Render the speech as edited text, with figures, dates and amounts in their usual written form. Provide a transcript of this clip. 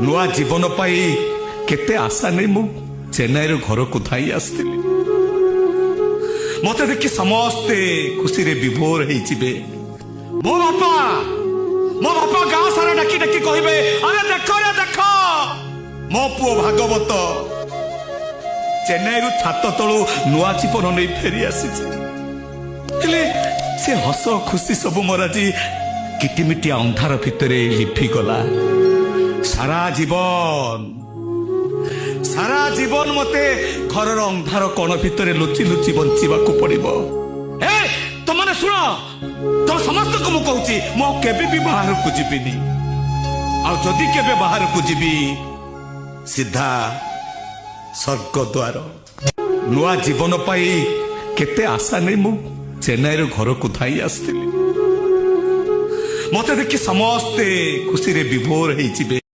नुआ जीवन पाई केते आशा नहीं मु चेन्नई घर को धाई आसली मत देखी समस्ते खुशी रे विभोर होइजिबे। मो बापा गाँ सारा डाकी डाकी कहबे अरे देख रे देख मो पुओ भागवत चेन्नई छात तलू नुआ जीवन नहीं फेरी आसी से हस खुशी सब मोर आज किटिमिटिया अंधार भितर लिपि गला। सारा जीवन मते घर अंधार कण भितर लुचि लुचि बंचिबा को पड़िबो। ए तुमने सुनो तुम समस्त को मु कहूची मो केबे भी बाहर को जीविनी आ जदी केबे बाहर को जीवी सीधा स्वर्ग द्वार। नुआ जीवन पाई केते आशा नहीं मु चेन्नई घर को धाई आसली मत देखी समस्ते खुशी रे विभोर होइजिबे।